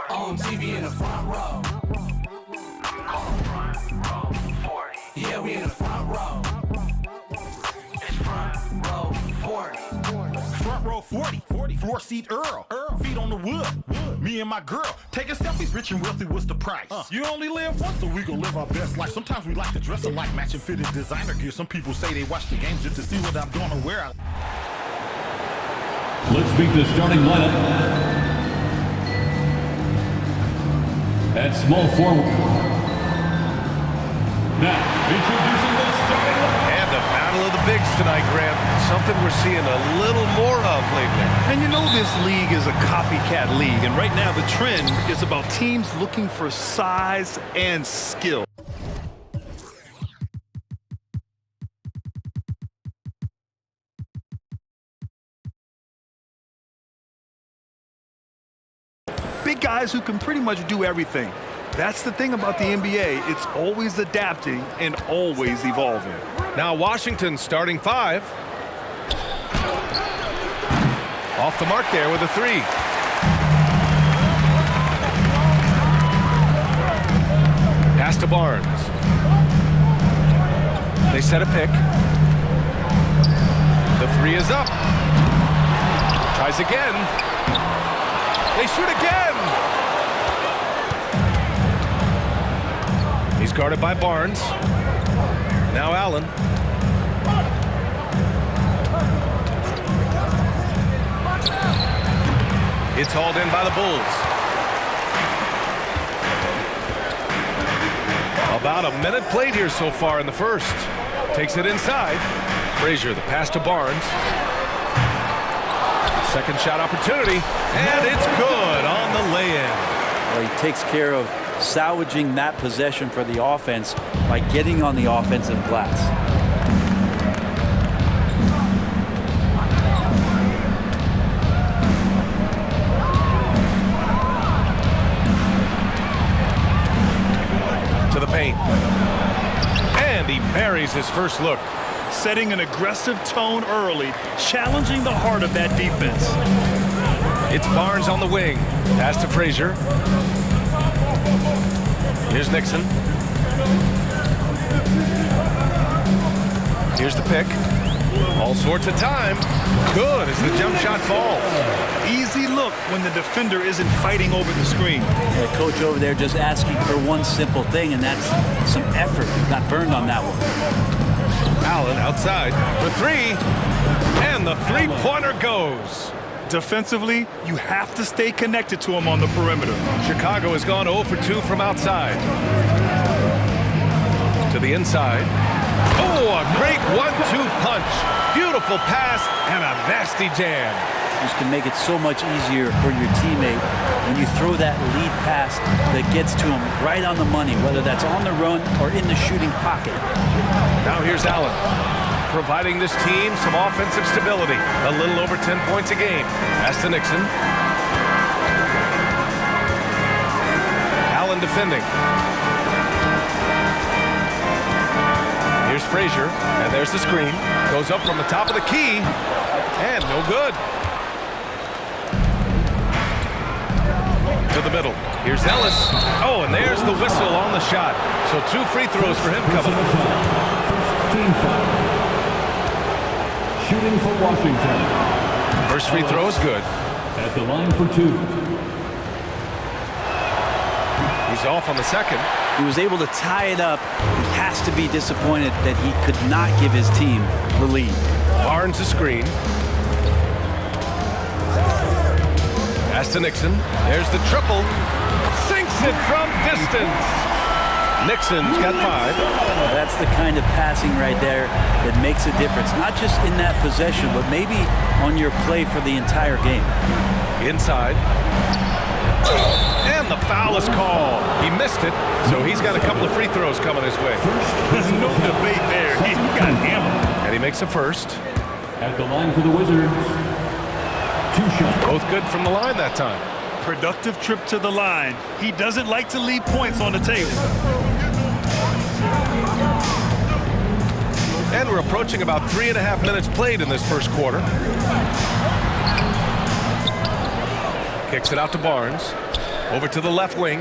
On TV in the front row. Yeah, we in the front row. It's front row 40. Front row 40. Floor seat Earl. Feet on the wood. Me and my girl taking selfies. Rich and wealthy, what's the price? You only live once, so we gon' live our best life. Sometimes we like to dress alike, matching fitted designer gear. Some people say they watch the games just to see what I'm gonna wear. Let's meet the starting lineup. At small forward. Now, introducing the starting lineup. And the battle of the bigs tonight, Grant. Something we're seeing a little more of lately. And you know this league is a copycat league, and right now the trend is about teams looking for size and skill. Big guys who can pretty much do everything. That's the thing about the NBA. It's always adapting and always evolving. Now Washington starting five. Off the mark there with a three. Pass to Barnes. They set a pick. The three is up. Tries again. They shoot again. He's guarded by Barnes. Now Allen. It's hauled in by the Bulls. About a minute played here so far in the first. Takes it inside. Frazier, the pass to Barnes. Second shot opportunity, and it's good on the lay-in. Well, he takes care of salvaging that possession for the offense by getting on the offensive glass. To the paint. And he buries his first look. Setting an aggressive tone early, challenging the heart of that defense. It's Barnes on the wing. Pass to Frazier. Here's Nixon. Here's the pick. All sorts of time. Good as the jump shot falls. Easy look when the defender isn't fighting over the screen. The coach over there just asking for one simple thing, and that's some effort. Got burned on that one. Allen outside for three. And the three-pointer goes. Defensively, you have to stay connected to him on the perimeter. Chicago has gone 0 for 2 from outside. To the inside. Oh, a great 1-2 punch. Beautiful pass and a nasty jam. This can make it so much easier for your teammate when you throw that lead pass that gets to him right on the money, whether that's on the run or in the shooting pocket. Now here's Allen, providing this team some offensive stability. A little over 10 points a game. Pass to Nixon. Allen defending. Here's Frazier, and there's the screen. Goes up from the top of the key, and no good. To the middle. Here's Ellis. Oh, and there's the whistle on the shot. So 2 free throws for him coming up. Team foul. Shooting for Washington. First free throw is good. At the line for 2. He's off on the second. He was able to tie it up. He has to be disappointed that he could not give his team the lead. Barnes a screen. Pass to Nixon. There's the triple. Sinks it from distance. Nixon's got 5. That's the kind of passing right there that makes a difference. Not just in that possession, but maybe on your play for the entire game. Inside. And the foul is called. He missed it, so he's got a couple of free throws coming his way. There's no debate there. He got hammered. And he makes a first. At the line for the Wizards. 2 shots. Both good from the line that time. Productive trip to the line. He doesn't like to leave points on the table. And we're approaching about 3.5 minutes played in this first quarter. Kicks it out to Barnes. Over to the left wing.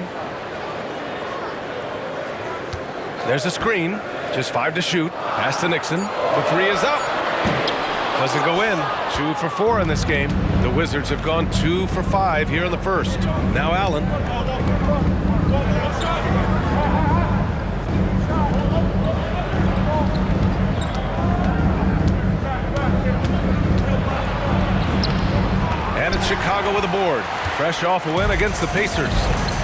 There's a screen. Just 5 to shoot. Pass to Nixon. The 3 is up. Doesn't go in. 2 for 4 in this game. The Wizards have gone 2 for 5 here in the first. Now Allen. And it's Chicago with a board. Fresh off a win against the Pacers.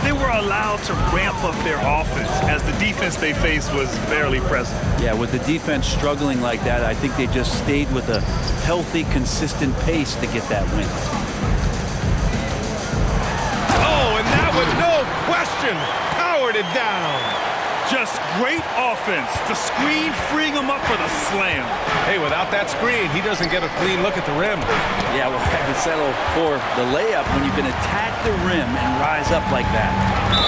They were allowed to ramp up their offense as the defense they faced was barely present. Yeah, with the defense struggling like that, I think they just stayed with a healthy, consistent pace to get that win. Oh, and that was no question. Powered it down. Just great offense. The screen freeing him up for the slam. Hey, without that screen, he doesn't get a clean look at the rim. Yeah, we'll have to settle for the layup when you can attack the rim and rise up like that.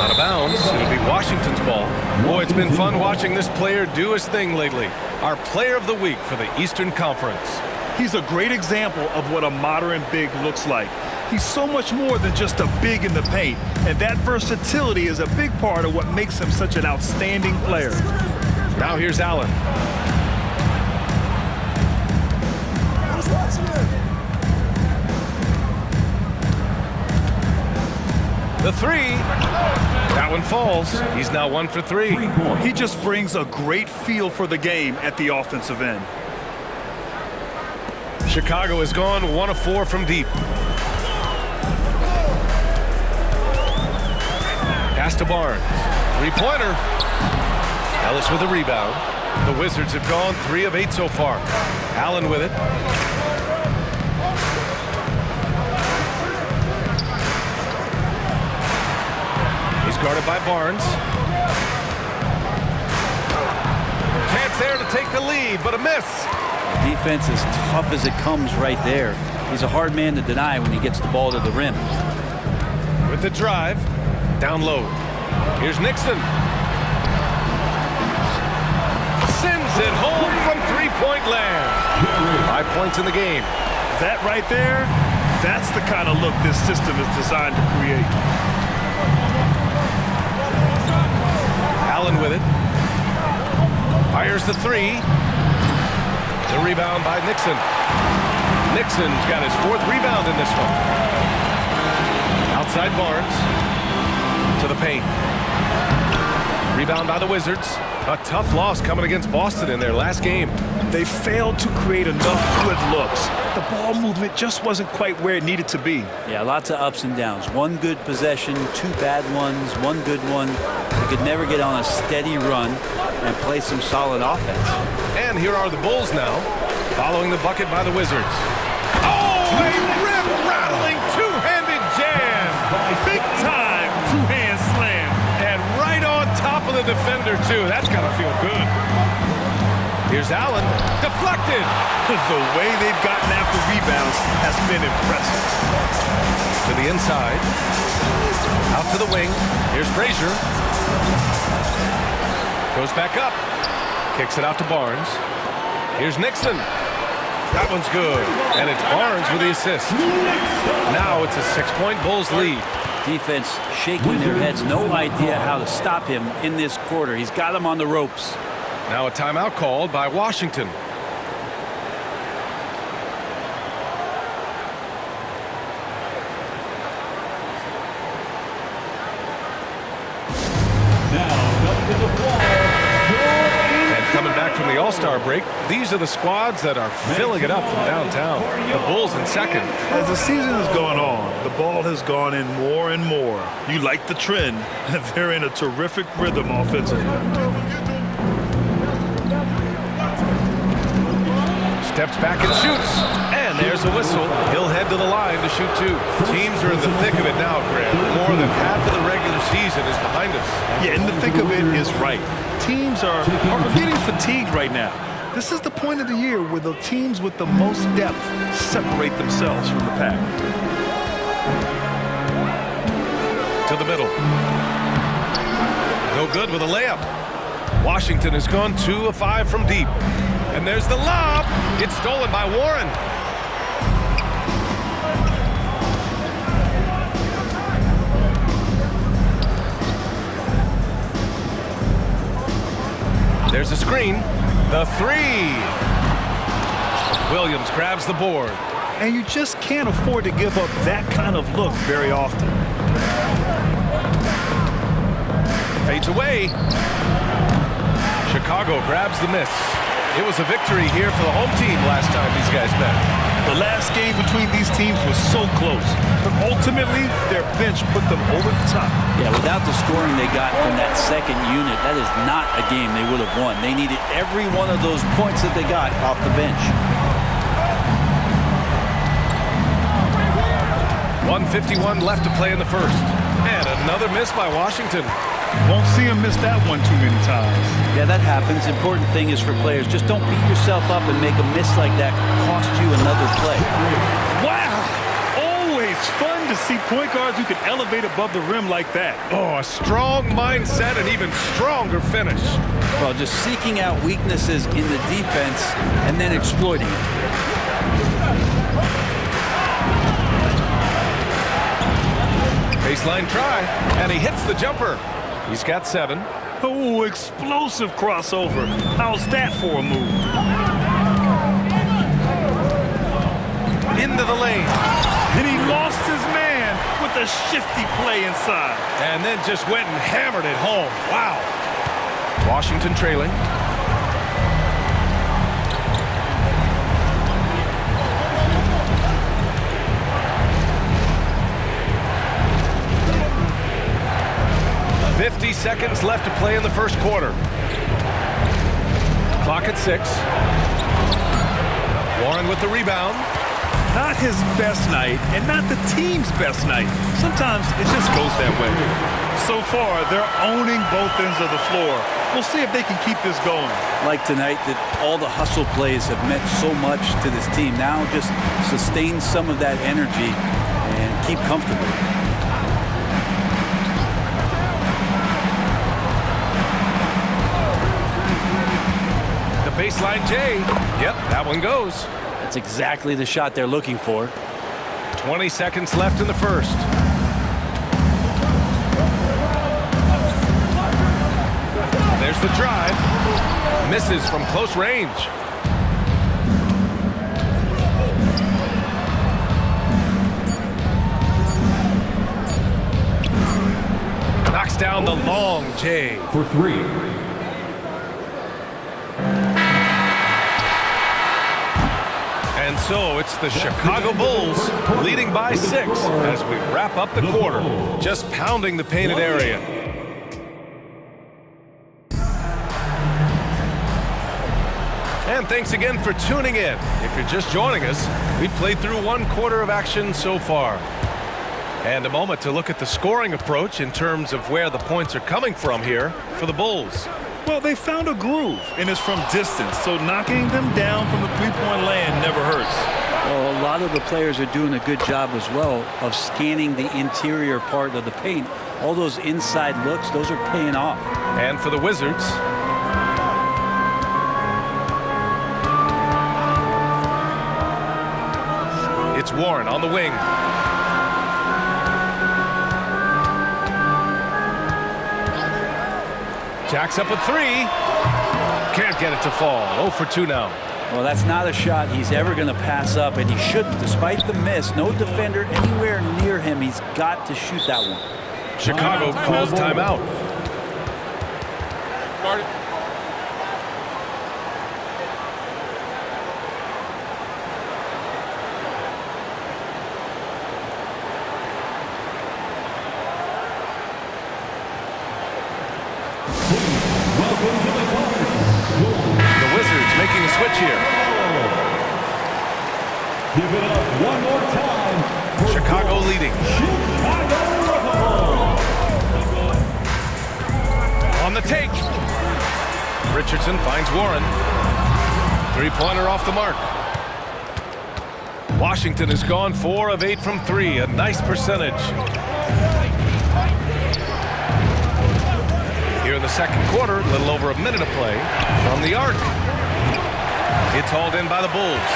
Out of bounds. It'll be Washington's ball. Boy, it's been fun watching this player do his thing lately. Our player of the week for the Eastern Conference. He's a great example of what a modern big looks like. He's so much more than just a big in the paint, and that versatility is a big part of what makes him such an outstanding player. Now here's Allen. The 3. That one falls. He's now 1 for 3. He just brings a great feel for the game at the offensive end. Chicago has gone 1 of 4 from deep. Pass to Barnes. 3-pointer. Ellis with a rebound. The Wizards have gone 3 of 8 so far. Allen with it. He's guarded by Barnes. Chance there to take the lead, but a miss. Defense as tough as it comes right there. He's a hard man to deny when he gets the ball to the rim. With the drive. Down low. Here's Nixon. Sends it home from 3-point land. 5 points in the game. That right there, that's the kind of look this system is designed to create. Allen with it. Fires the 3. The rebound by Nixon. Nixon's got his 4th rebound in this one. Outside Barnes. To the paint. Rebound by the Wizards. A tough loss coming against Boston in their last game. They failed to create enough good looks. The ball movement just wasn't quite where it needed to be. Yeah, lots of ups and downs. 1 good possession, 2 bad ones, 1 good one. They could never get on a steady run and play some solid offense. And here are the Bulls now, following the bucket by the Wizards. Oh, a rip-rattling two-handed jam. Big time two-hand slam. And right on top of the defender, too. That's got to feel good. Here's Allen. Deflected. The way they've gotten after rebounds has been impressive. To the inside. Out to the wing. Here's Frazier. Goes back up. Kicks it out to Barnes. Here's Nixon. That one's good. And it's Barnes with the assist. Now it's a 6-point Bulls lead. Defense shaking their heads. No idea how to stop him in this quarter. He's got him on the ropes. Now a timeout called by Washington. And coming back from the All-Star break, these are the squads that are filling it up from downtown. The Bulls in second. As the season has gone on, the ball has gone in more and more. You like the trend. They're in a terrific rhythm offensively. Steps back and shoots. And there's a whistle. He'll head to the line to shoot 2. Teams are in the thick of it now, Grant. More than half of the regular season is behind us. Yeah, in the thick of it is right. Teams are getting fatigued right now. This is the point of the year where the teams with the most depth separate themselves from the pack. To the middle. No good with a layup. Washington has gone 2 of 5 from deep. And there's the lob. It's stolen by Warren. There's a screen. The three. Williams grabs the board. And you just can't afford to give up that kind of look very often. Fades away. Chicago grabs the miss. It was a victory here for the home team last time these guys met. The last game between these teams was so close, but ultimately their bench put them over the top. Yeah, without the scoring they got from that second unit, that is not a game they would have won. They needed every one of those points that they got off the bench. 1:51 left to play in the first. And another miss by Washington. Won't see him miss that one too many times. Yeah, that happens. Important thing is for players, just don't beat yourself up and make a miss like that cost you another play. Wow! Always fun to see point guards who can elevate above the rim like that. Oh, a strong mindset and even stronger finish. Well, just seeking out weaknesses in the defense and then exploiting it. Baseline try, and he hits the jumper. He's got 7. Oh, explosive crossover. How's that for a move? Into the lane. And he lost his man with a shifty play inside. And then just went and hammered it home. Wow. Washington trailing. .50 seconds left to play in the first quarter. Clock at 6. Warren with the rebound. Not his best night, and not the team's best night. Sometimes it just goes that way. So far, they're owning both ends of the floor. We'll see if they can keep this going. Like tonight, that all the hustle plays have meant so much to this team. Now just sustain some of that energy and keep comfortable. Baseline J. Yep, that one goes. That's exactly the shot they're looking for. 20 seconds left in the first. There's the drive. Misses from close range. Knocks down the long J. For 3. And so it's the Chicago Bulls leading by 6 as we wrap up the quarter, just pounding the painted area. And thanks again for tuning in. If you're just joining us, we've played through 1 quarter of action so far. And a moment to look at the scoring approach in terms of where the points are coming from here for the Bulls. Well, they found a groove, and it's from distance, so knocking them down from the three-point land never hurts. Well, a lot of the players are doing a good job as well of scanning the interior part of the paint. All those inside looks, those are paying off. And for the Wizards, it's Warren on the wing. Jacks up a 3. Can't get it to fall. 0 for 2 now. Well, that's not a shot he's ever going to pass up, and he shouldn't. Despite the miss, no defender anywhere near him. He's got to shoot that one. Chicago calls timeout. The Wizards making a switch here. Give it up one more time. For Chicago leading. On the take. Richardson finds Warren. 3-pointer off the mark. Washington has gone 4 of 8 from 3. A nice percentage. Here in the second quarter, a little over a minute of play from the arc. It's hauled in by the Bulls.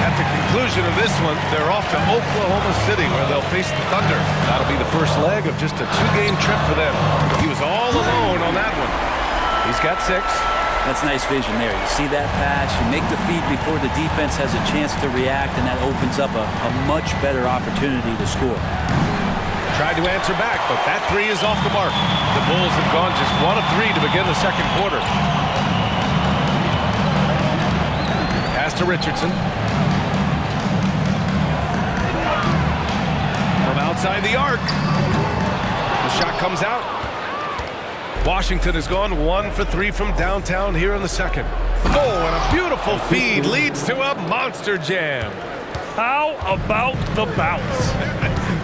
At the conclusion of this one, they're off to Oklahoma City where they'll face the Thunder. That'll be the first leg of just a 2-game trip for them. He was all alone on that one. He's got 6. That's nice vision there. You see that pass, you make the feed before the defense has a chance to react, and that opens up a much better opportunity to score. Tried to answer back, but that three is off the mark. The Bulls have gone just 1 of 3 to begin the second quarter. Pass to Richardson. From outside the arc. The shot comes out. Washington has gone 1 for 3 from downtown here in the second. Oh, and a beautiful feed leads to a monster jam. How about the bounce?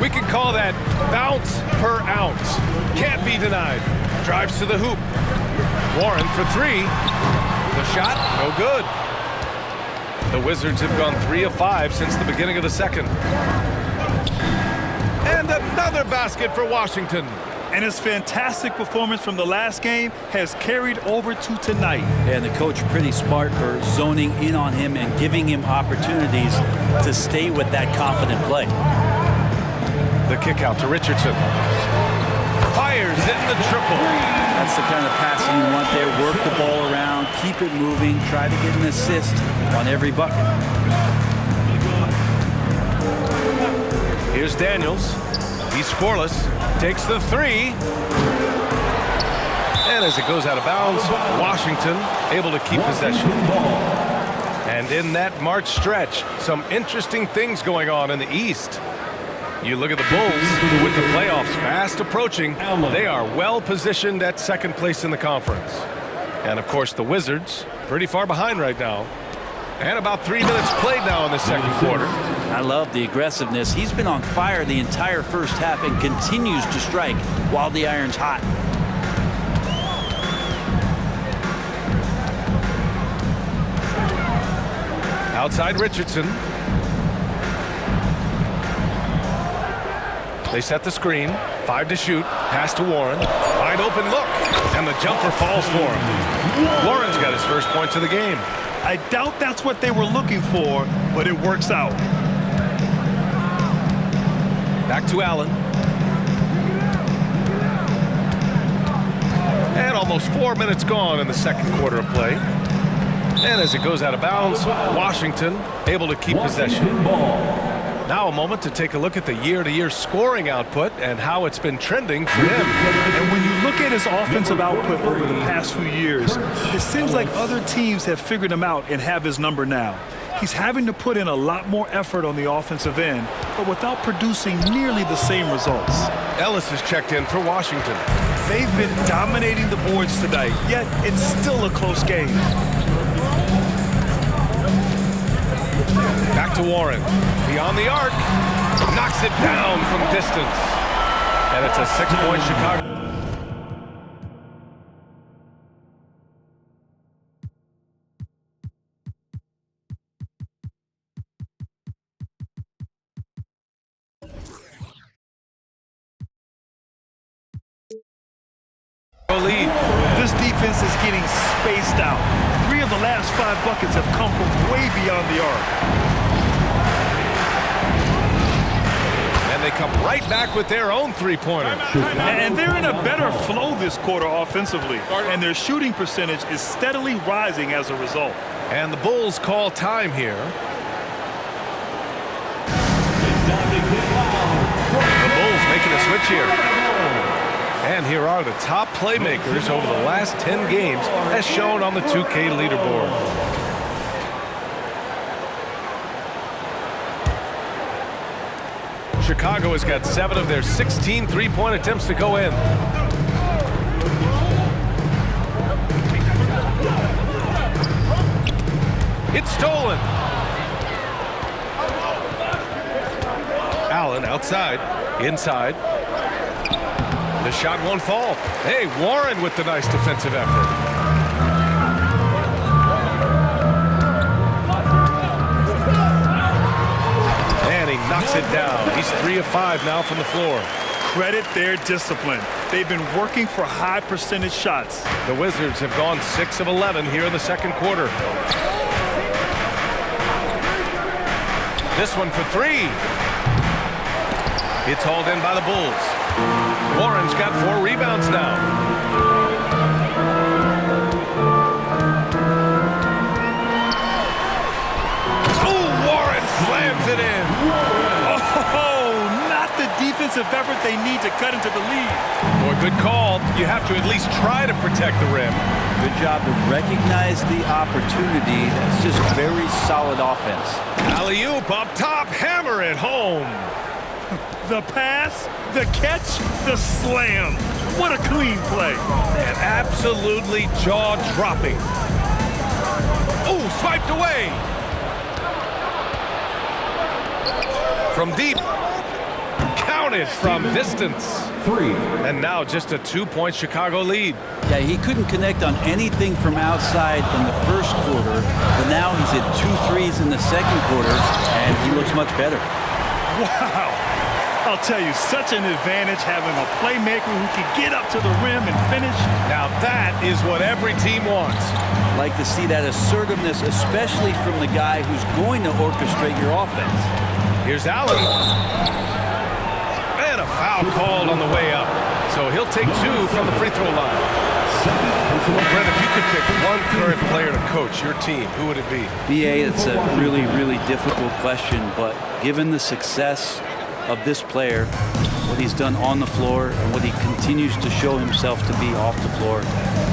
We can call that bounce per ounce. Can't be denied. Drives to the hoop. Warren for 3. The shot, no good. The Wizards have gone 3 of 5 since the beginning of the second. And another basket for Washington. And his fantastic performance from the last game has carried over to tonight. And the coach pretty smart for zoning in on him and giving him opportunities to stay with that confident play. The kick out to Richardson. Fires in the triple. That's the kind of passing you want there. Work the ball around, keep it moving, try to get an assist on every bucket. Here's Daniels. He's scoreless. Takes the 3. And as it goes out of bounds, Washington able to keep possession. And in that March stretch, some interesting things going on in the East. You look at the Bulls with the playoffs fast approaching. They are well positioned at second place in the conference. And of course the Wizards pretty far behind right now. And about 3 minutes played now in the second quarter. I love the aggressiveness. He's been on fire the entire first half and continues to strike while the iron's hot. Outside Richardson. They set the screen. 5 to shoot. Pass to Warren. Wide open look. And the jumper falls for him. Warren's got his first points of the game. I doubt that's what they were looking for, but it works out. Back to Allen. And almost 4 minutes gone in the second quarter of play. And as it goes out of bounds, Washington able to keep possession. Now a moment to take a look at the year-to-year scoring output and how it's been trending for him. And when you look at his offensive output over the past few years, it seems like other teams have figured him out and have his number now. He's having to put in a lot more effort on the offensive end, but without producing nearly the same results. Ellis has checked in for Washington. They've been dominating the boards tonight, yet it's still a close game. Back to Warren. Beyond the arc. Knocks it down from distance. And it's a 6-point Chicago. Lead. This defense is getting spaced out. 3 of the last 5 buckets have come from way beyond the arc. And they come right back with their own 3-pointer. And they're in a better flow this quarter offensively. And their shooting percentage is steadily rising as a result. And the Bulls call time here. The Bulls making a switch here. And here are the top playmakers over the last 10 games as shown on the 2K leaderboard. Chicago has got 7 of their 16 3-point attempts to go in. It's stolen. Allen outside, inside. The shot won't fall. Hey, Warren with the nice defensive effort. And he knocks it down. He's 3 of 5 now from the floor. Credit their discipline. They've been working for high percentage shots. The Wizards have gone 6 of 11 here in the second quarter. This one for 3. It's hauled in by the Bulls. Warren's got 4 rebounds now. defensive effort they need to cut into the lead. Boy, good call. You have to at least try to protect the rim. Good job to recognize the opportunity. That's just very solid offense. Alley-oop up top, hammer it home. The pass, the catch, the slam. What a clean play. And absolutely jaw-dropping. Oh, swiped away. From deep. Counted from distance. 3. And now just a 2-point Chicago lead. Yeah, he couldn't connect on anything from outside in the first quarter, but now he's at 2 threes in the second quarter, and he looks much better. Wow. I'll tell you, such an advantage having a playmaker who can get up to the rim and finish. Now that is what every team wants. Like to see that assertiveness, especially from the guy who's going to orchestrate your offense. Here's Allen. And a foul called on the way up. So he'll take 2 from the free throw line. Brent, if you could pick one current player to coach your team, who would it be? BA, it's a really, really difficult question, but given the success of this player, what he's done on the floor, and what he continues to show himself to be off the floor,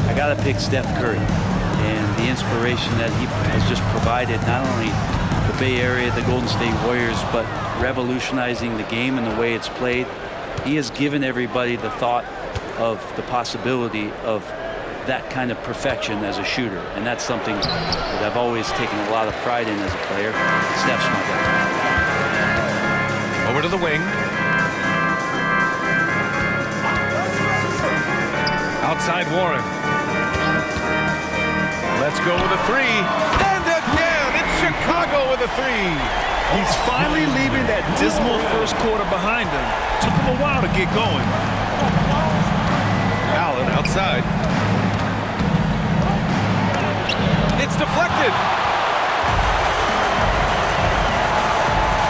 I got to pick Steph Curry. And the inspiration that he has just provided, not only the Bay Area, the Golden State Warriors, but revolutionizing the game and the way it's played. He has given everybody the thought of the possibility of that kind of perfection as a shooter. And that's something that I've always taken a lot of pride in as a player. Steph's my guy. Over to the wing. Outside Warren. Let's go with a 3. And again, it's Chicago with a 3. He's finally leaving that dismal first quarter behind him. Took him a while to get going. Allen outside. It's deflected.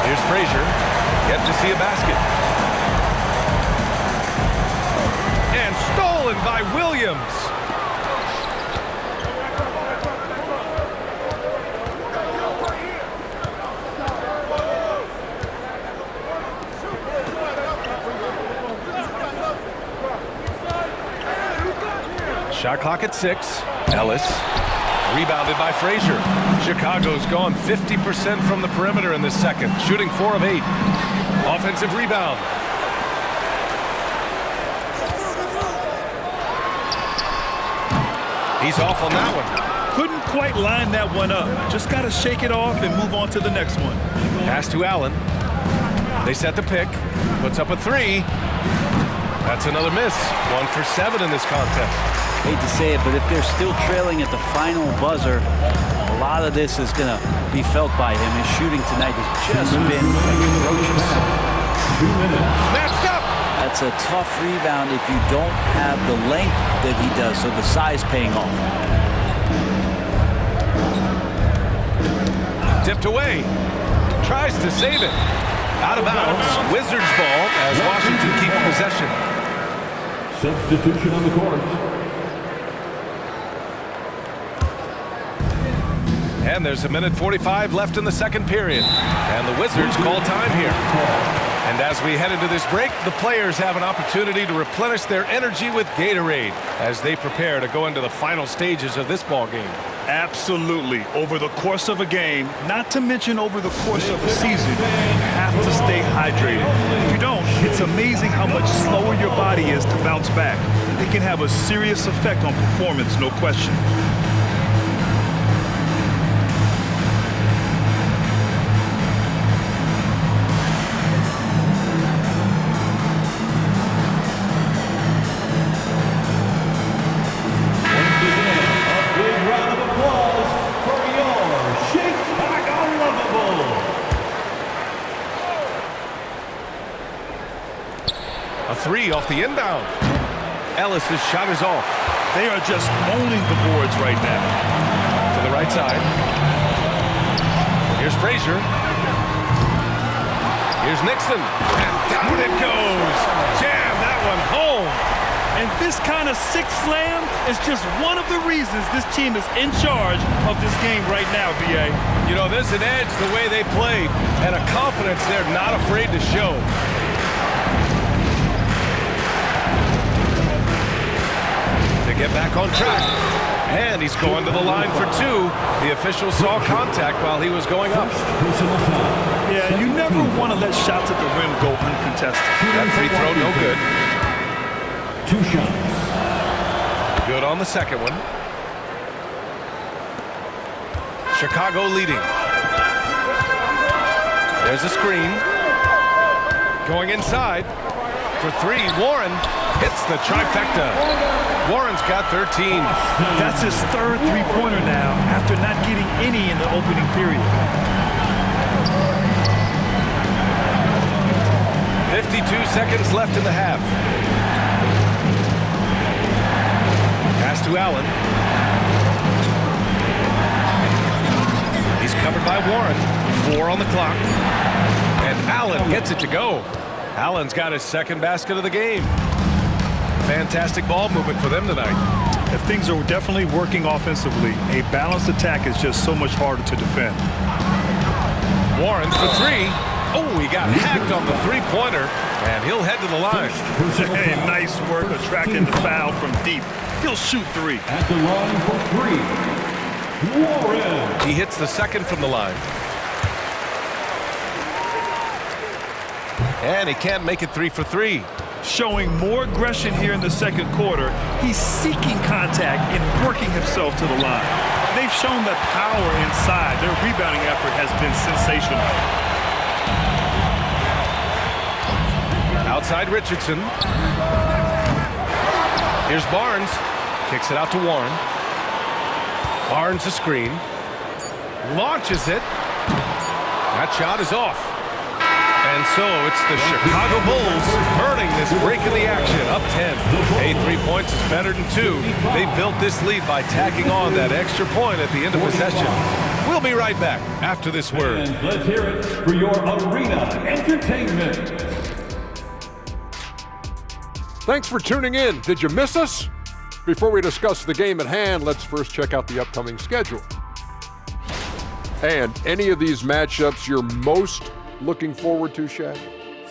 Here's Frazier. Yet to see a basket. And stolen by Williams. Shot clock at 6. Ellis. Rebounded by Frazier. Chicago's gone 50% from the perimeter in this second, shooting 4 of 8. Offensive rebound. He's off on that one. Couldn't quite line that one up. Just got to shake it off and move on to the next one. Pass to Allen. They set the pick. Puts up a 3. That's another miss. 1 for 7 in this contest. Hate to say it, but if they're still trailing at the final buzzer, a lot of this is going to be felt by him. His shooting tonight has just been atrocious. 2 minutes. Snatched up. That's a tough rebound if you don't have the length that he does, so the size paying off. Tipped away. Tries to save it. Out of bounds. Wizards ball as Washington keeps possession. Substitution on the court. And there's a minute 45 left in the second period. And the Wizards call time here. And as we head into this break, the players have an opportunity to replenish their energy with Gatorade as they prepare to go into the final stages of this ball game. Absolutely. Over the course of a game, not to mention over the course of a season, you have to stay hydrated. If you don't, it's amazing how much slower your body is to bounce back. It can have a serious effect on performance, no question. A 3 off the inbound. Ellis's shot is off. They are just owning the boards right now. To the right side. Here's Frazier. Here's Nixon. And down it goes. Jam that one home. And this kind of six slam is just one of the reasons this team is in charge of this game right now, B.A. You know, there's an edge the way they played and a confidence they're not afraid to show. on track. And he's going to the line for two. The official saw contact while he was going up. Personal foul. Yeah, you never want to let shots at the rim go uncontested. That free throw, no good. 2 shots. Good on the second one. Chicago leading. There's a screen. Going inside. For three, Warren hits the trifecta. Warren's got 13. That's his third three-pointer now after not getting any in the opening period. 52 seconds left in the half. Pass to Allen. He's covered by Warren. 4 on the clock. And Allen gets it to go. Allen's got his second basket of the game. Fantastic ball movement for them tonight. If things are definitely working offensively, a balanced attack is just so much harder to defend. Warren for three. Oh, he got hacked on the three-pointer, and he'll head to the line. Hey, nice work attracting the foul from deep. He'll shoot three. At the line for 3, Warren. He hits the second from the line. And he can't make it 3 for 3. Showing more aggression here in the second quarter. He's seeking contact and working himself to the line. They've shown that power inside. Their rebounding effort has been sensational. Outside Richardson. Here's Barnes. Kicks it out to Warren. Barnes a screen. Launches it. That shot is off. And so it's the Chicago Bulls earning this break in the action, up 10. Hey, 3 points is better than 2. They built this lead by tacking on that extra point at the end of possession. We'll be right back after this word. And let's hear it for your arena entertainment. Thanks for tuning in. Did you miss us? Before we discuss the game at hand, let's first check out the upcoming schedule. And any of these matchups you're most looking forward to, Shaq?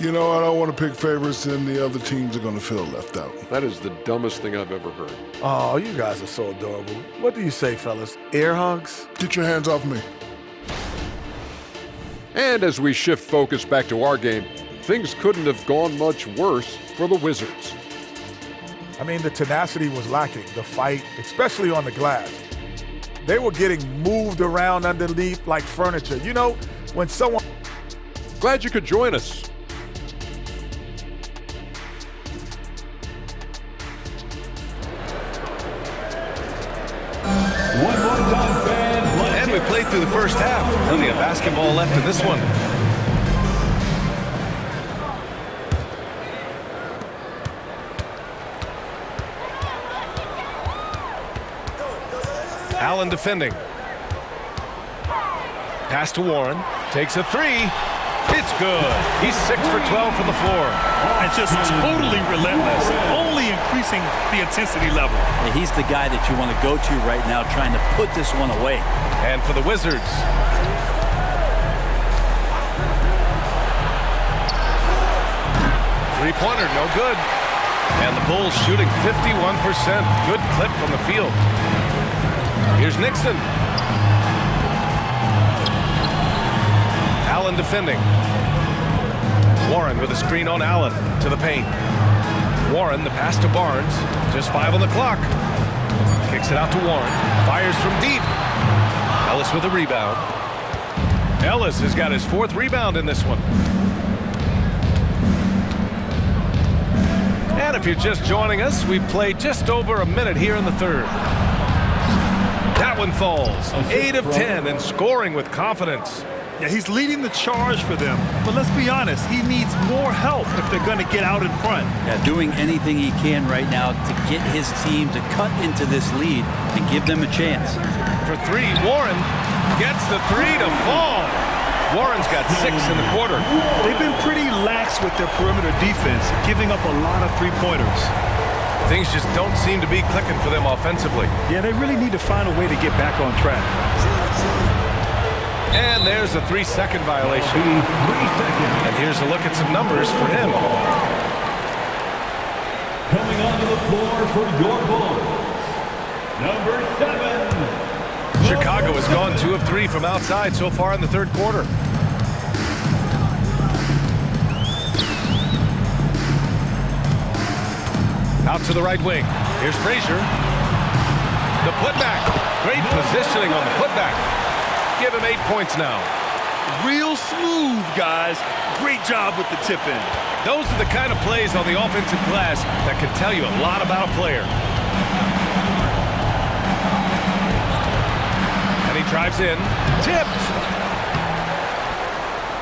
You know, I don't want to pick favorites, and the other teams are going to feel left out. That is the dumbest thing I've ever heard. Oh, you guys are so adorable. What do you say, fellas? Air hugs? Get your hands off me. And as we shift focus back to our game, things couldn't have gone much worse for the Wizards. I mean, the tenacity was lacking, the fight, especially on the glass. They were getting moved around underneath like furniture. You know, when someone... Glad you could join us. One more time, fans. And we played through the first half. Plenty of basketball left in this one. Allen defending. Pass to Warren. Takes a three. It's good. He's 6 for 12 from the floor. And just totally relentless, only increasing the intensity level. Yeah, he's the guy that you want to go to right now, trying to put this one away. And for the Wizards. Three-pointer, no good. And the Bulls shooting 51%. Good clip from the field. Here's Nixon. Allen defending. Warren with a screen on Allen to the paint. Warren, the pass to Barnes. Just 5 on the clock. Kicks it out to Warren. Fires from deep. Ellis with a rebound. Ellis has got his 4th rebound in this one. And if you're just joining us, we've played just over a minute here in the third. That one falls. 8 of 10 and scoring with confidence. Yeah, he's leading the charge for them. But let's be honest, he needs more help if they're going to get out in front. Yeah, doing anything he can right now to get his team to cut into this lead and give them a chance. For 3, Warren gets the 3 to fall. Warren's got 6 in the quarter. They've been pretty lax with their perimeter defense, giving up a lot of three-pointers. Things just don't seem to be clicking for them offensively. Yeah, they really need to find a way to get back on track. And there's a 3-second violation. And here's a look at some numbers for him. Coming onto the floor for your Bulls, Number 7. Chicago has gone 2 of 3 from outside so far in the third quarter. Out to the right wing. Here's Frazier. The putback. Great positioning on the putback. Give him 8 points now. Real smooth, guys. Great job with the tip in. Those are the kind of plays on the offensive glass that can tell you a lot about a player. And he drives in. Tipped.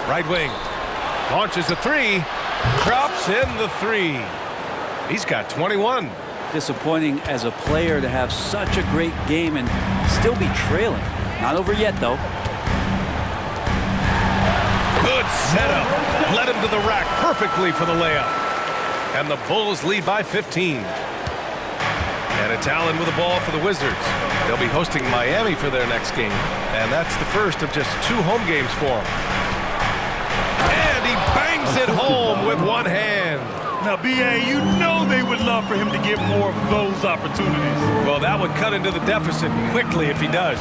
Right wing. Launches a 3. Drops in the 3. He's got 21. Disappointing as a player to have such a great game and still be trailing. Not over yet, though. Good setup. Led him to the rack perfectly for the layup. And the Bulls lead by 15. And it's Allen with the ball for the Wizards. They'll be hosting Miami for their next game. And that's the first of just 2 home games for him. And he bangs it home with one hand. Now, B.A., you know they would love for him to get more of those opportunities. Well, that would cut into the deficit quickly if he does.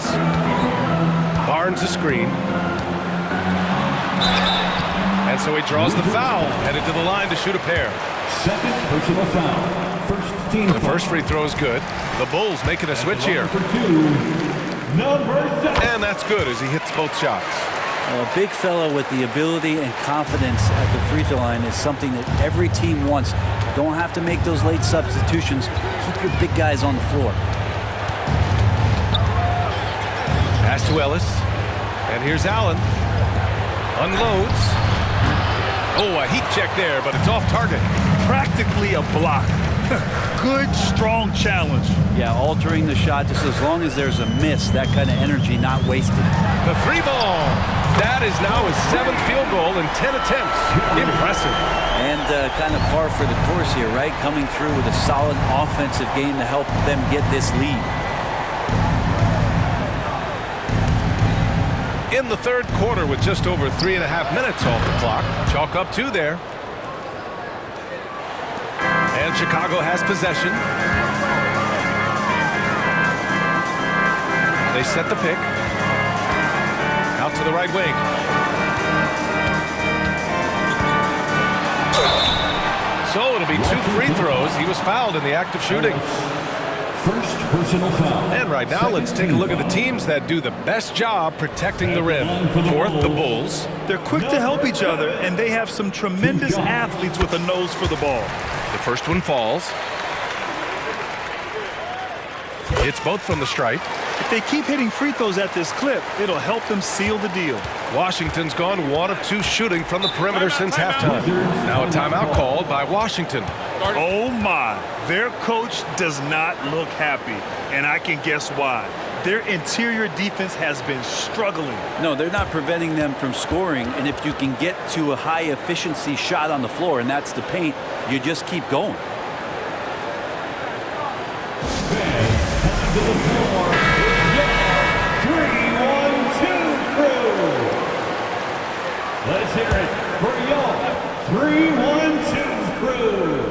Barnes a screen. And so he draws the foul, headed to the line to shoot a pair. Second personal foul. First team The first free throw is good. The Bulls making a switch here. For 2, number 7. And that's good as he hits both shots. A big fella with the ability and confidence at the free throw line is something that every team wants. Don't have to make those late substitutions. Keep your big guys on the floor. Pass to Ellis. And here's Allen. Unloads. Oh, a heat check there, but it's off target. Practically a block. Good, strong challenge. Yeah, altering the shot just as long as there's a miss. That kind of energy not wasted. The 3 ball. That is now his 7th field goal in 10 attempts. Impressive. And kind of par for the course here, right? Coming through with a solid offensive game to help them get this lead. In the third quarter with just over 3.5 minutes off the clock. Chalk up 2 there. And Chicago has possession. They set the pick. Out to the right wing. So it'll be 2 free throws. He was fouled in the act of shooting. First personal foul. And right now, let's take a look at the teams that do the best job protecting the rim. Fourth, the Bulls. They're quick to help each other, and they have some tremendous athletes with a nose for the ball. The first one falls. It's both from the stripe. If they keep hitting free throws at this clip, it'll help them seal the deal. Washington's gone 1 of 2 shooting from the perimeter since halftime. Now a timeout called by Washington. Oh my, their coach does not look happy, and I can guess why. Their interior defense has been struggling. No, they're not preventing them from scoring, and if you can get to a high efficiency shot on the floor, and that's the paint, you just keep going. To the floor, 3-1-2 crew. Let's hear it for y'all. 3-1-2 crew.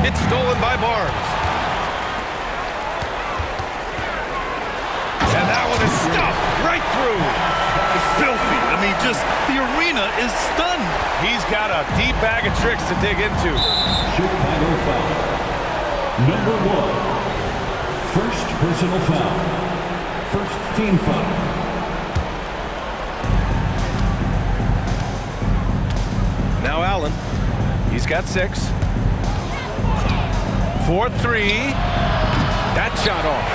It's stolen by Barnes. And that one is stuffed right through. It's filthy. I mean, just the arena is stunned. He's got a deep bag of tricks to dig into. Chicago foul. Number 1. First personal foul. First team foul. Now Allen. He's got 6. 4-3. That shot off.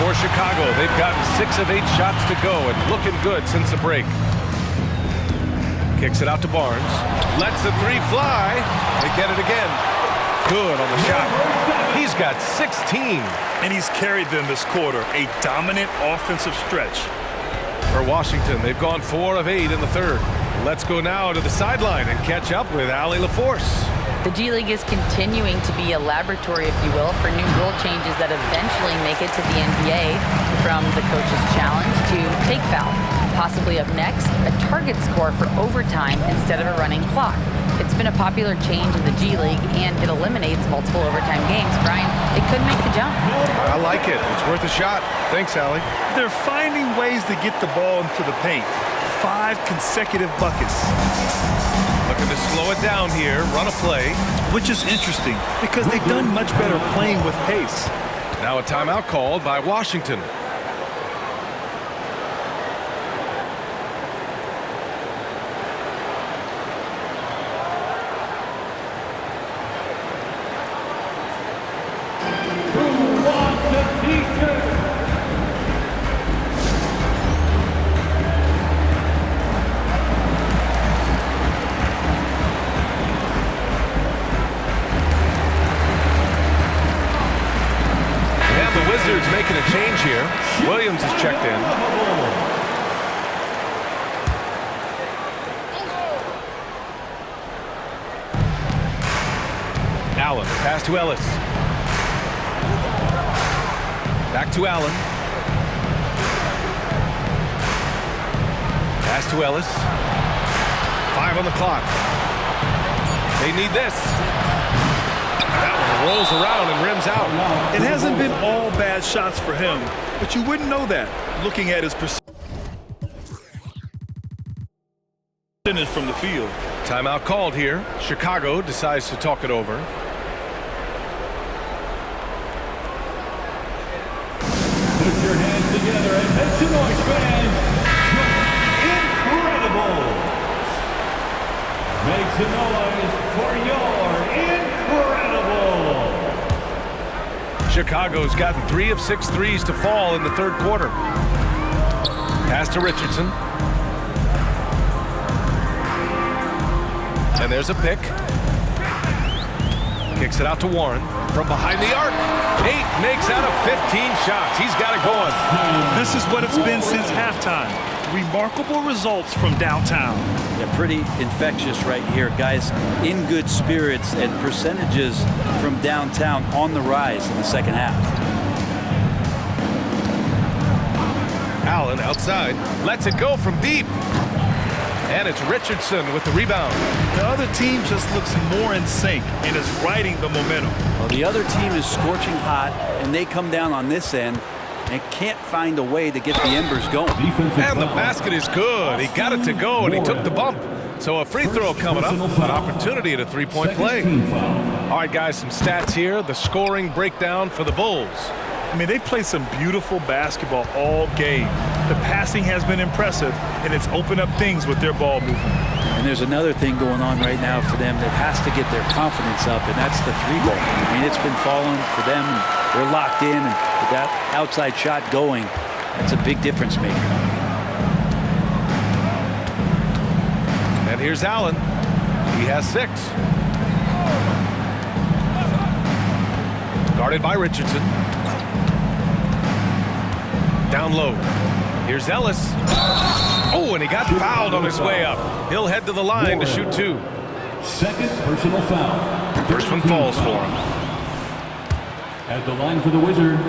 For Chicago, they've gotten 6 of 8 shots to go and looking good since the break. Kicks it out to Barnes. Lets the 3 fly. They get it again. Good on the shot. He's got 16. And he's carried them this quarter. A dominant offensive stretch. For Washington, they've gone 4 of 8 in the third. Let's go now to the sideline and catch up with Allie LaForce. The G League is continuing to be a laboratory, if you will, for new rule changes that eventually make it to the NBA, from the coach's challenge to take foul, possibly up next, a target score for overtime instead of a running clock. It's been a popular change in the G League, and it eliminates multiple overtime games. Brian, it could make the jump. I like it. It's worth a shot. Thanks, Allie. They're finding ways to get the ball into the paint. 5 consecutive buckets. Looking to slow it down here, run a play. Which is interesting because they've done much better playing with pace. Now a timeout called by Washington. Making a change here. Williams is checked in. Allen, pass to Ellis. Back to Allen. Pass to Ellis. 5 on the clock. They need this. Rolls around and rims out. It hasn't been all bad shots for him, but you wouldn't know that looking at his percentage from the field. Timeout called here. Chicago decides to talk it over. Put your hands together and make some noise, fans. Incredible. Make some noise for your incredible. Chicago's gotten 3 of 6 threes to fall in the third quarter. Pass to Richardson. And there's a pick. Kicks it out to Warren from behind the arc. 8 makes out of 15 shots. He's got it going. This is what it's been since halftime. Remarkable results from downtown. Yeah, pretty infectious right here. Guys in good spirits and percentages from downtown on the rise in the second half. Allen outside. Lets it go from deep. And it's Richardson with the rebound. The other team just looks more in sync and is riding the momentum. Well, the other team is scorching hot, and they come down on this end and can't find a way to get the embers going. And the basket is good. He got it to go, and he took the bump. So a free throw coming up, an opportunity at a three-point play. All right, guys, some stats here. The scoring breakdown for the Bulls. I mean, they've played some beautiful basketball all game. The passing has been impressive, and it's opened up things with their ball movement. And there's another thing going on right now for them that has to get their confidence up, and that's the 3-ball. I mean, it's been falling for them. They're locked in, and with that outside shot going, that's a big difference maker. And here's Allen. He has 6. Guarded by Richardson. Down low. Here's Ellis. Oh, and he got fouled on his way up. He'll head to the line to shoot 2. Second personal foul. First one falls for him. At the line for the Wizards,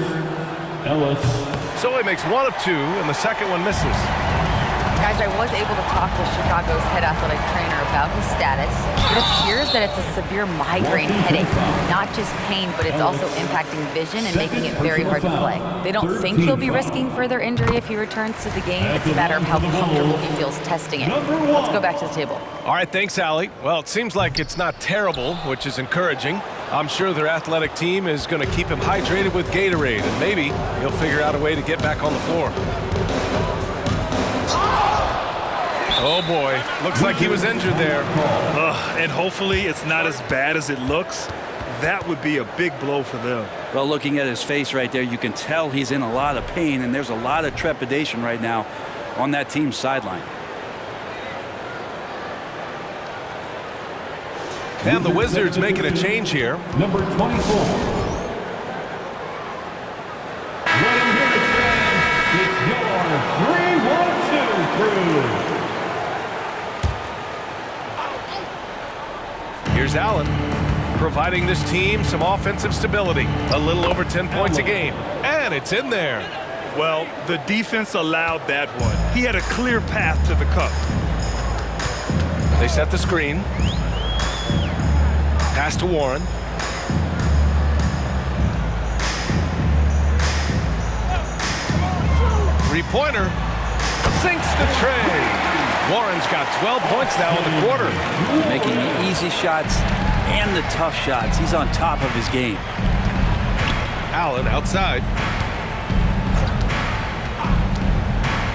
Ellis. So he makes 1 of 2, and the second one misses. Guys, I was able to talk with Chicago's head athletic trainer about his status. It appears that it's a severe migraine headache. Not just pain, but it's also impacting vision and making it very hard to play. They don't think he'll be risking further injury if he returns to the game. It's a matter of how comfortable he feels testing it. Let's go back to the table. All right, thanks, Allie. Well, it seems like it's not terrible, which is encouraging. I'm sure their athletic team is going to keep him hydrated with Gatorade, and maybe he'll figure out a way to get back on the floor. Oh boy, looks like he was injured there. And hopefully it's not as bad as it looks. That would be a big blow for them. Well, looking at his face right there, you can tell he's in a lot of pain, and there's a lot of trepidation right now on that team's sideline. And the Wizards making a change here. Number 24. William Harris fans, it's your 3-1-2 crew. Here's Allen, providing this team some offensive stability. A little over 10 points a game. And it's in there. Well, the defense allowed that one. He had a clear path to the cup. They set the screen. Pass to Warren. Three-pointer. Sinks the tray. Warren's got 12 points now in the quarter. Making the easy shots and the tough shots. He's on top of his game. Allen outside.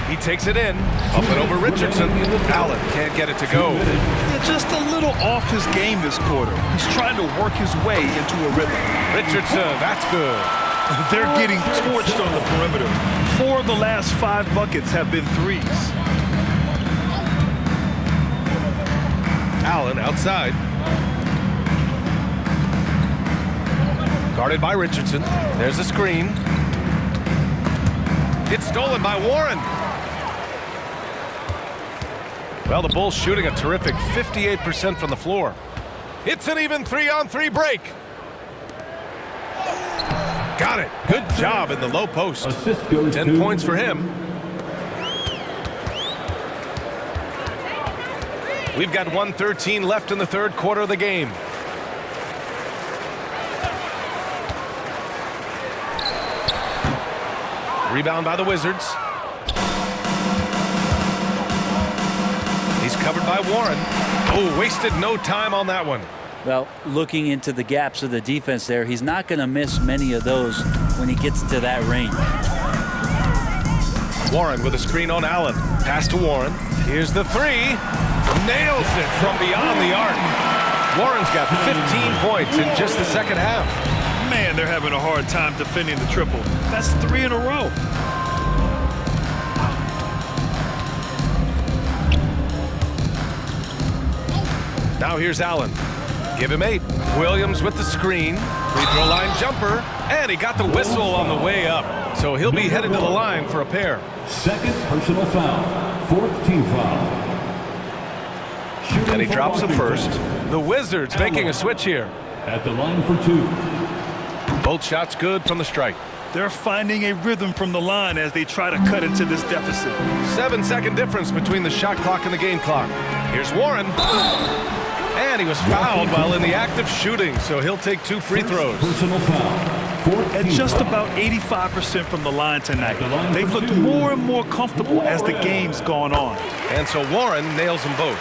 He takes it in. Up and over Richardson. Allen can't get it to go. Yeah, just a little off his game this quarter. He's trying to work his way into a rhythm. Richardson, that's good. They're getting torched on the perimeter. 4 of the last 5 buckets have been threes. Allen outside. Guarded by Richardson. There's a screen. It's stolen by Warren. Well, the Bulls shooting a terrific 58% from the floor. It's an even 3-on-3 break. Got it. Good job in the low post. 10 points for him. We've got 1:13 left in the third quarter of the game. Rebound by the Wizards. He's covered by Warren. Oh, wasted no time on that one. Well, looking into the gaps of the defense there, he's not going to miss many of those when he gets to that range. Warren with a screen on Allen. Pass to Warren. Here's the three. Nails it from beyond the arc. Warren's got 15 points in just the second half. Man, they're having a hard time defending the triple. That's 3 in a row. Now here's Allen. Give him 8. Williams with the screen. Free throw line jumper. And he got the whistle on the way up. So he'll be headed to the line for a pair. Second personal foul. 4th team foul. And he drops it first. The Wizards making a switch here. At the line for 2. Both shots good from the strike. They're finding a rhythm from the line as they try to cut into this deficit. 7-second difference between the shot clock and the game clock. Here's Warren. And he was fouled while in the act of shooting, so he'll take 2 free throws. Personal foul. At just about 85% from the line tonight. They've looked more and more comfortable as the game's gone on. And so Warren nails them both.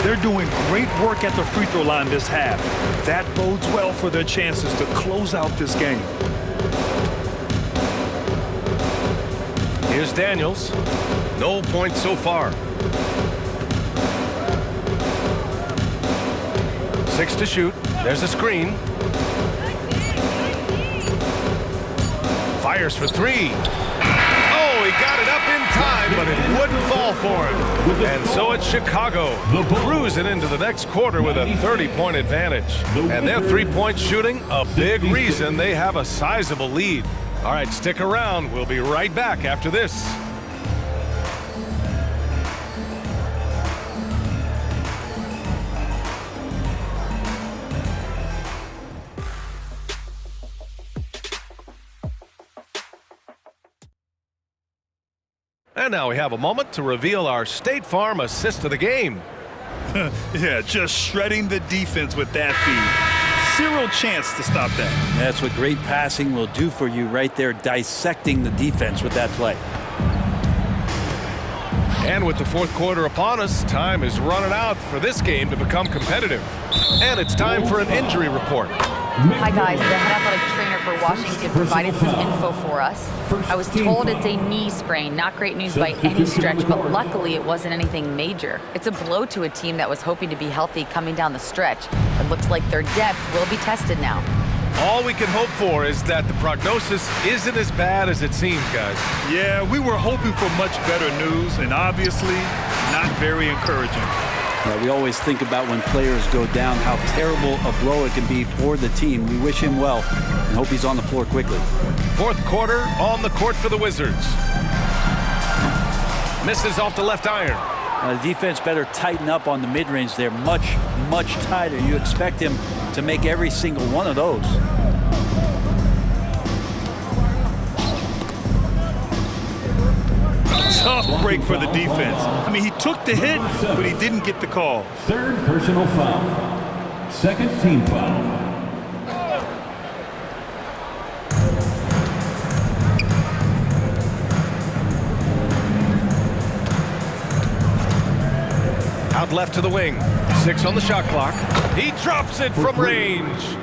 They're doing great work at the free throw line this half. That bodes well for their chances to close out this game. Here's Daniels. No points so far. 6 to shoot. There's a screen. Fires for 3. Oh, he got it up in time, but it wouldn't fall for him. And so it's Chicago cruising into the next quarter with a 30-point advantage. And their three-point shooting, a big reason they have a sizable lead. All right, stick around. We'll be right back after this. And now we have a moment to reveal our State Farm assist of the game. Yeah, just shredding the defense with that feed. Zero chance to stop that. That's what great passing will do for you right there, dissecting the defense with that play. And with the fourth quarter upon us, time is running out for this game to become competitive. And it's time for an injury report. Hi guys, the head athletic trainer for Washington provided some info for us. I was told it's a knee sprain, not great news by any stretch, but luckily it wasn't anything major. It's a blow to a team that was hoping to be healthy coming down the stretch. It looks like their depth will be tested now. All we can hope for is that the prognosis isn't as bad as it seems, guys. Yeah, we were hoping for much better news, and obviously not very encouraging. We always think about when players go down, how terrible a blow it can be for the team. We wish him well and hope he's on the floor quickly. Fourth quarter on the court for the Wizards. Misses off the left iron. The defense better tighten up on the mid-range. They're much, much tighter. You expect him to make every single one of those. Tough break for the defense. I mean, he took the hit, but he didn't get the call. Third personal foul. Second team foul. Out left to the wing. 6 on the shot clock. He drops it from range.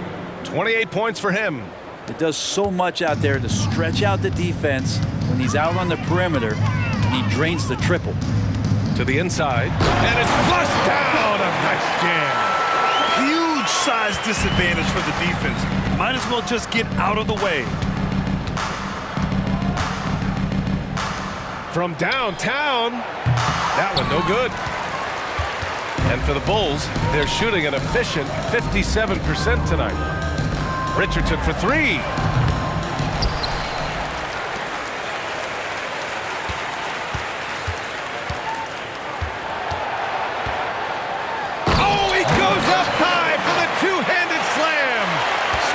28 points for him. It does so much out there to stretch out the defense when he's out on the perimeter, and he drains the triple. To the inside, and it's flushed down. A nice jam. Huge size disadvantage for the defense. Might as well just get out of the way. From downtown. That one no good. And for the Bulls, they're shooting an efficient 57% tonight. Richardson for 3. Oh, he goes up high for the two-handed slam.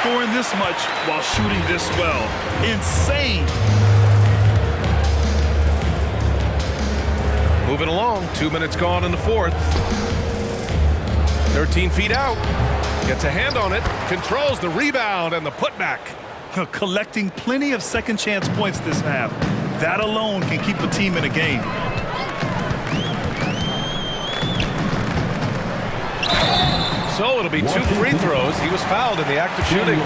Scoring this much while shooting this well. Insane. Moving along, 2 minutes gone in the fourth. 13 feet out. Gets a hand on it, controls the rebound and the putback. Collecting plenty of second chance points this half. That alone can keep a team in a game. So it'll be 2 free throws. He was fouled in the act of shooting.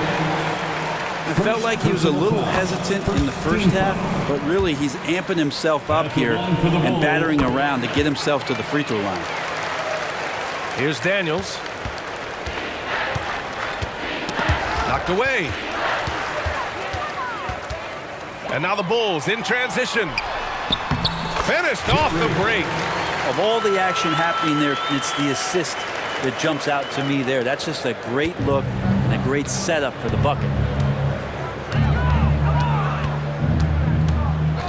It felt like he was a little hesitant in the first half, but really he's amping himself up here and battering around to get himself to the free throw line. Here's Daniels. Knocked away. And now the Bulls in transition. Finished off the break. Of all the action happening there, it's the assist that jumps out to me there. That's just a great look and a great setup for the bucket.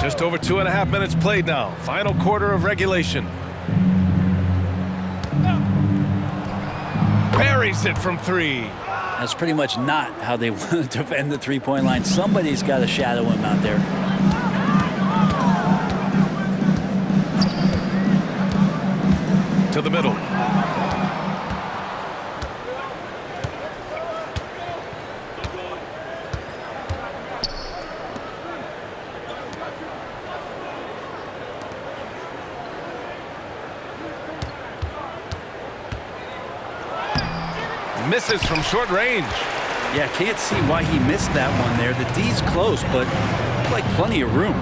Just over 2.5 minutes played now. Final quarter of regulation. Buries it from 3. That's pretty much not how they want to defend the three-point line. Somebody's got to shadow him out there. To the middle. Misses from short range. Yeah, can't see why he missed that one there. The D's close, but like plenty of room.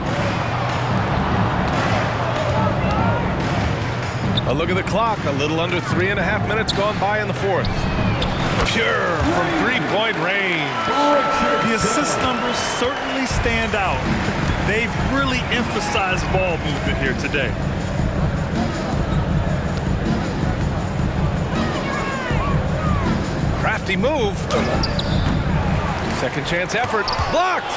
A look at the clock. A little under 3.5 minutes gone by in the fourth. Pure from three-point range. The assist numbers certainly stand out. They've really emphasized ball movement here today. Crafty move. Second chance effort. Blocked.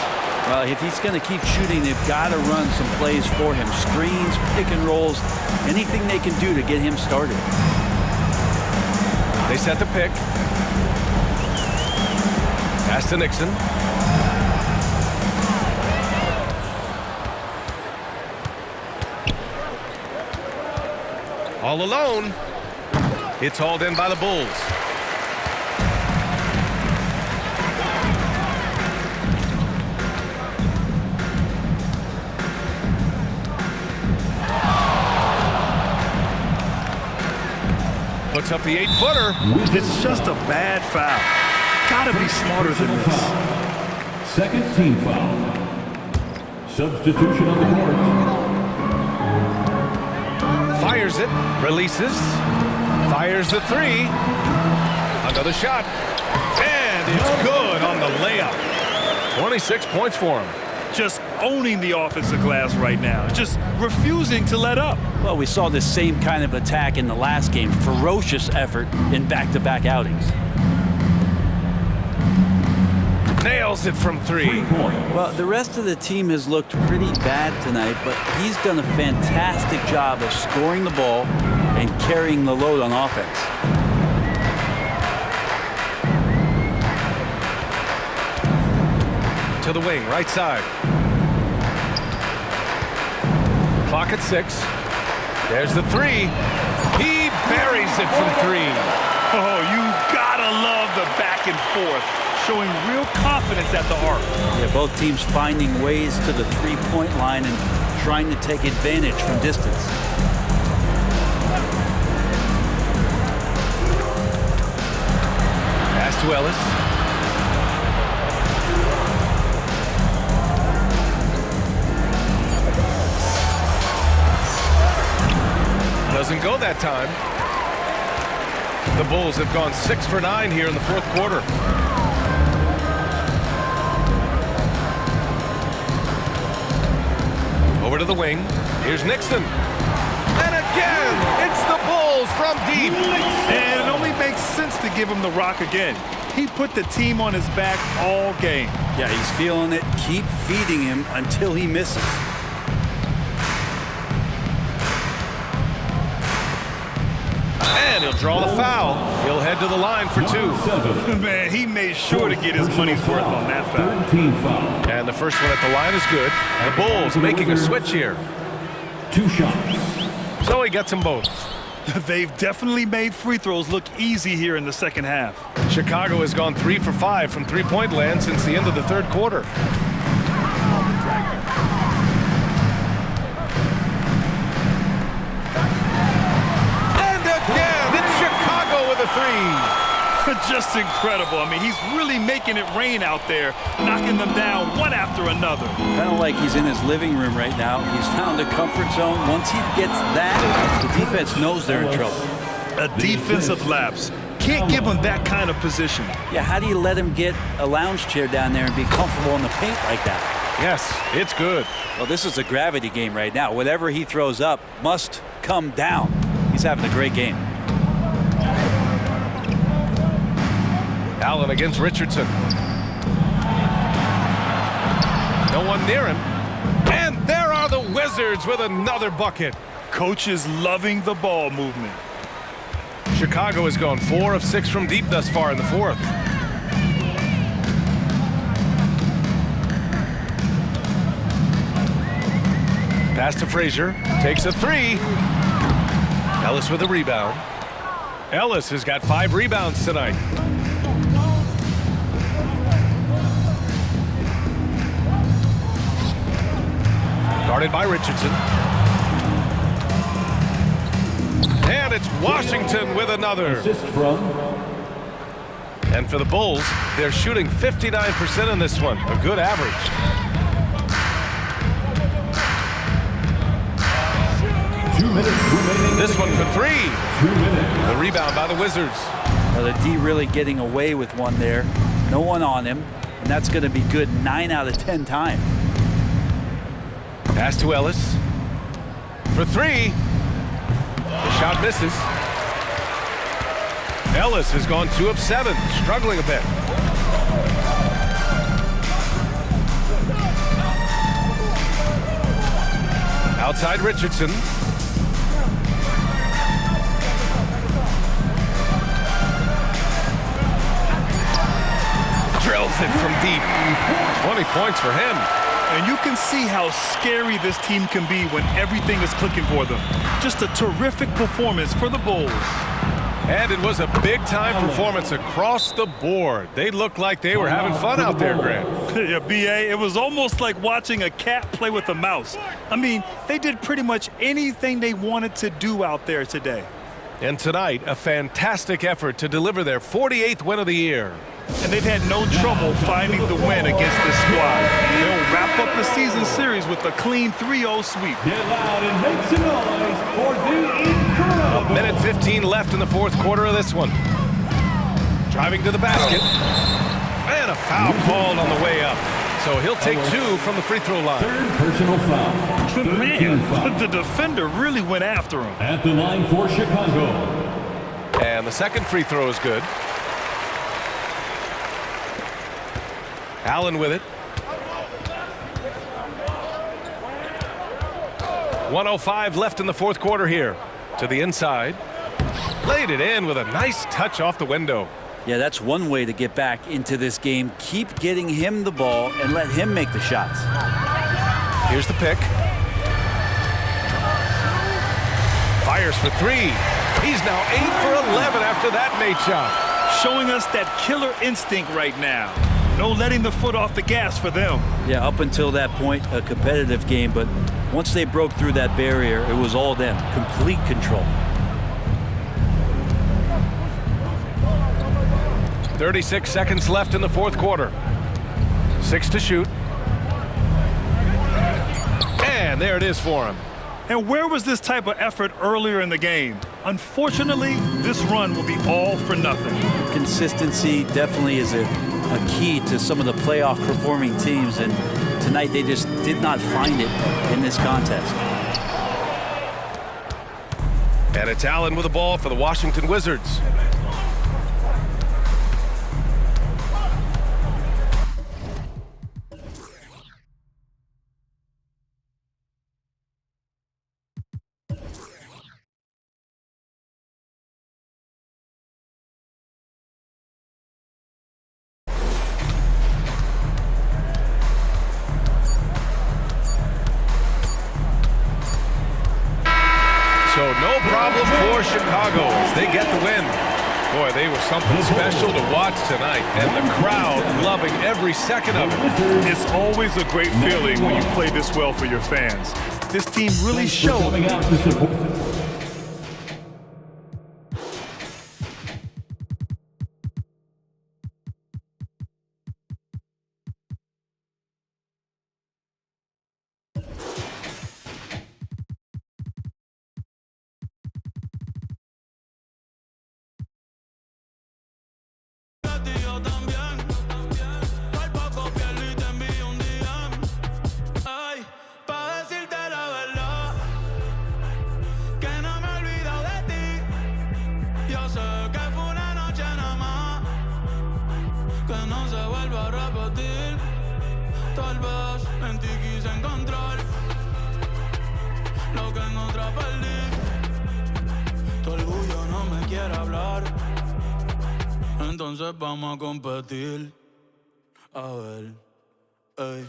Well, if he's going to keep shooting, they've got to run some plays for him. Screens, pick and rolls, anything they can do to get him started. They set the pick. Pass to Nixon. All alone. It's hauled in by the Bulls. Puts up the 8-footer. It's just a bad foul. Gotta be smarter than this. Second team foul. Substitution on the court. Fires it. Releases. Fires the 3. Another shot. And it's good on the layup. 26 points for him. Just owning the offensive glass right now. Just refusing to let up. Well, we saw this same kind of attack in the last game. Ferocious effort in back-to-back outings. Nails it from 3. Well, the rest of the team has looked pretty bad tonight, but he's done a fantastic job of scoring the ball and carrying the load on offense. To the wing, right side. Clock at 6. There's the 3. He buries it from 3. Oh, you gotta love the back and forth, showing real confidence at the arc. Yeah, both teams finding ways to the three-point line and trying to take advantage from distance. Pass to Ellis. Doesn't go that time. The Bulls have gone 6 for 9 here in the fourth quarter. Over to the wing. Here's Nixon. And again, it's the Bulls from deep. And it only makes sense to give him the rock again. He put the team on his back all game. Yeah, he's feeling it. Keep feeding him until he misses. And he'll draw the foul. He'll head to the line for 2. Man, he made sure to get his money's worth on that foul. And the first one at the line is good. The Bulls making a switch here. 2 shots. So he gets them both. They've definitely made free throws look easy here in the second half. Chicago has gone 3 for 5 from three-point land since the end of the third quarter. And again, it's Chicago with a 3. Just incredible. I mean, he's really making it rain out there, knocking them down one after another. Kind of like he's in his living room right now. He's found a comfort zone. Once he gets that, the defense knows they're in trouble. A defensive lapse. Can't give him that kind of position. Yeah, how do you let him get a lounge chair down there and be comfortable in the paint like that? Yes, it's good. Well, this is a gravity game right now. Whatever he throws up must come down. He's having a great game. Allen against Richardson. No one near him. And there are the Wizards with another bucket. Coach is loving the ball movement. Chicago has gone 4 of 6 from deep thus far in the fourth. Pass to Frazier. Takes a 3. Ellis with a rebound. Ellis has got 5 rebounds tonight. Guarded by Richardson. And it's Washington with another. Assist from. And for the Bulls, they're shooting 59% in this one. A good average. This one for 3. 2 minutes. The rebound by the Wizards. Well, the D really getting away with one there. No one on him. And that's going to be good 9 out of 10 times. Pass to Ellis. For 3. The shot misses. Ellis has gone 2 of 7, struggling a bit. Outside Richardson. Drills it from deep. 20 points for him. And you can see how scary this team can be when everything is clicking for them. Just a terrific performance for the Bulls. And it was a big-time performance across the board. They looked like they were having fun out there, Grant. Yeah, B.A., it was almost like watching a cat play with a mouse. I mean, they did pretty much anything they wanted to do out there today. And tonight, a fantastic effort to deliver their 48th win of the year. And they've had no trouble finding the win against this squad. They'll wrap up the season series with a clean 3-0 sweep. Get loud and make some noise for the incredible. 1:15 left in the fourth quarter of this one. Driving to the basket. And a foul called on the way up. So he'll take 2 from the free throw line. Third personal foul. Man, the defender really went after him. At the line for Chicago. And the second free throw is good. Allen with it. 1:05 left in the fourth quarter here. To the inside. Laid it in with a nice touch off the window. Yeah, that's one way to get back into this game. Keep getting him the ball and let him make the shots. Here's the pick. fires for three. He's now 8 for 11 after that made shot. Showing us that killer instinct right now. No letting the foot off the gas for them. Yeah, up until that point, a competitive game, but once they broke through that barrier, it was all them. Complete control. 36 seconds left in the fourth quarter. 6 to shoot. And there it is for him. And where was this type of effort earlier in the game? Unfortunately, this run will be all for nothing. Consistency definitely is a key to some of the playoff performing teams, and tonight they just did not find it in this contest. And it's Allen with the ball for the Washington Wizards. So no problem for Chicago as they get the win. Boy, they were something special to watch tonight, and the crowd loving every second of it. It's always a great feeling when you play this well for your fans. This team really showed. Coming out to support. Entonces vamos a competir. A ver, ey.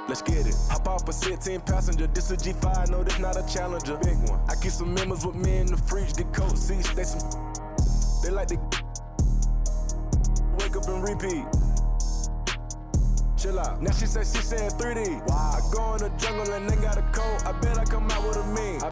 Let's get it. Hop off a 16 passenger. This a G5, no, this not a Challenger. Big one. I keep some members with me in the fridge. Get coat seats. They like to wake up and repeat. Chill out. Now she said she saying 3D. Wow. I go in the jungle and they got a coat. I bet I come out with a mean.